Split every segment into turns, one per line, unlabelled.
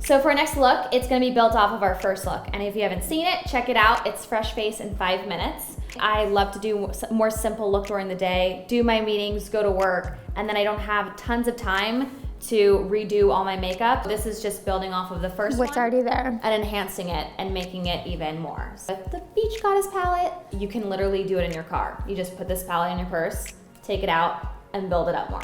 So for our next look, it's gonna be built off of our first look. And if you haven't seen it, check it out. It's fresh face in 5 minutes. I love to do a more simple look during the day, do my meetings, go to work, and then I don't have tons of time to redo all my makeup. This is just building off of the first
What's already there.
and enhancing it and making it even more. So with the Beach Goddess palette, you can literally do it in your car. You just put this palette in your purse, take it out, and build it up more.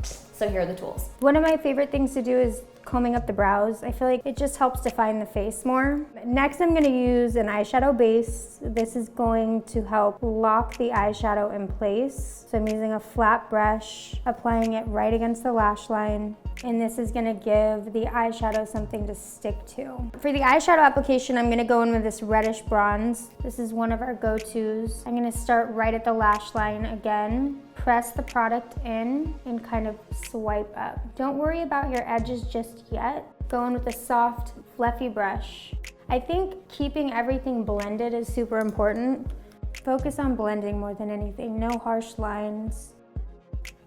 So here are the tools.
One of my favorite things to do is combing up the brows. I feel like it just helps define the face more. Next, I'm gonna use an eyeshadow base. This is going to help lock the eyeshadow in place. So I'm using a flat brush, applying it right against the lash line. And this is gonna give the eyeshadow something to stick to. For the eyeshadow application, I'm gonna go in with this reddish bronze. This is one of our go-tos. I'm gonna start right at the lash line again. Press the product in and kind of swipe up. Don't worry about your edges just yet. Go in with a soft, fluffy brush. I think keeping everything blended is super important. Focus on blending more than anything, no harsh lines.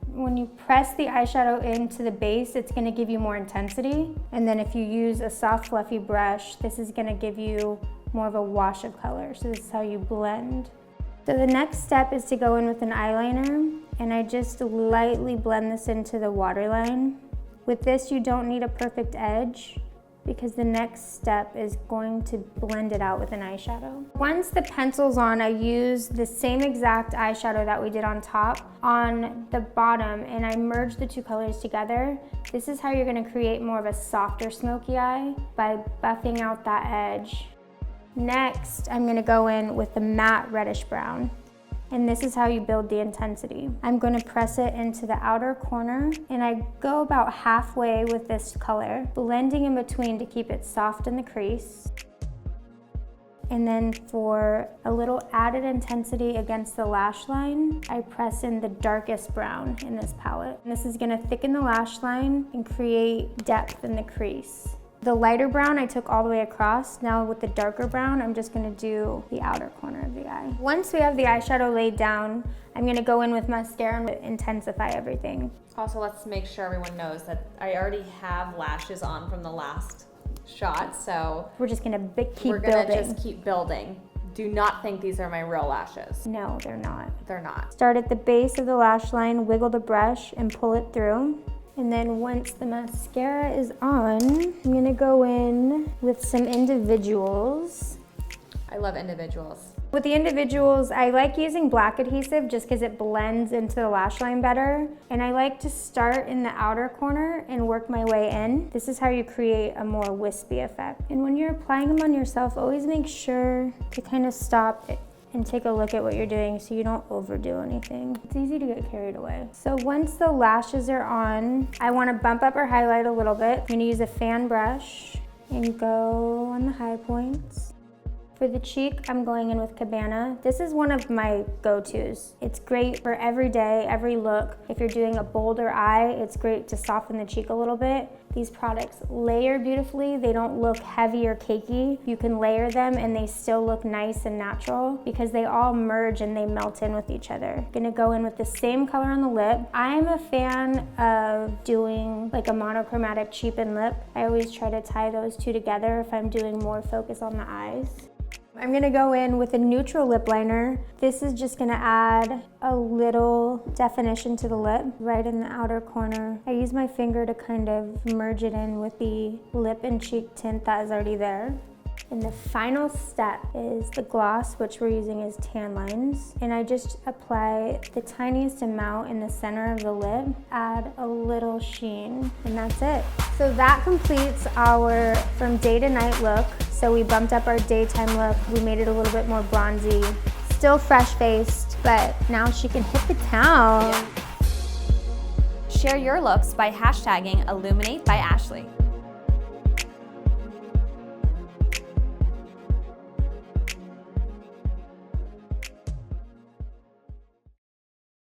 When you press the eyeshadow into the base, it's gonna give you more intensity. And then if you use a soft, fluffy brush, this is gonna give you more of a wash of color. So this is how you blend. So the next step is to go in with an eyeliner, and I just lightly blend this into the waterline. With this, you don't need a perfect edge because the next step is going to blend it out with an eyeshadow. Once the pencil's on, I use the same exact eyeshadow that we did on top on the bottom, and I merge the two colors together. This is how you're gonna create more of a softer smoky eye by buffing out that edge. Next, I'm gonna go in with the matte reddish brown. And this is how you build the intensity. I'm gonna press it into the outer corner, and I go about halfway with this color, blending in between to keep it soft in the crease. And then for a little added intensity against the lash line, I press in the darkest brown in this palette. And this is gonna thicken the lash line and create depth in the crease. The lighter brown I took all the way across. Now with the darker brown, I'm just gonna do the outer corner of the eye. Once we have the eyeshadow laid down, I'm gonna go in with mascara and intensify everything.
Also, let's make sure everyone knows that I already have lashes on from the last shot, so
We're just gonna
we're gonna just keep building. Do not think these are my real lashes.
No, they're not.
They're not.
Start at the base of the lash line, wiggle the brush and pull it through. And then once the mascara is on, I'm gonna go in with some individuals.
I love individuals.
With the individuals, I like using black adhesive just because it blends into the lash line better. And I like to start in the outer corner and work my way in. This is how you create a more wispy effect. And when you're applying them on yourself, always make sure to kind of stop it and take a look at what you're doing so you don't overdo anything. It's easy to get carried away. So once the lashes are on, I wanna bump up or highlight a little bit. I'm gonna use a fan brush and go on the high points. For the cheek, I'm going in with Cabana. This is one of my go-tos. It's great for every day, every look. If you're doing a bolder eye, it's great to soften the cheek a little bit. These products layer beautifully. They don't look heavy or cakey. You can layer them and they still look nice and natural because they all merge and they melt in with each other. Gonna go in with the same color on the lip. I'm a fan of doing like a monochromatic cheapened lip. I always try to tie those two together if I'm doing more focus on the eyes. I'm gonna go in with a neutral lip liner. This is just gonna add a little definition to the lip right in the outer corner. I use my finger to kind of merge it in with the lip and cheek tint that is already there. And the final step is the gloss, which we're using as tan lines. And I just apply the tiniest amount in the center of the lid, add a little sheen, and that's it. So that completes our from day to night look. So we bumped up our daytime look. We made it a little bit more bronzy, still fresh faced, but now she can hit the town.
Share your looks by hashtagging Illuminate by Ashley.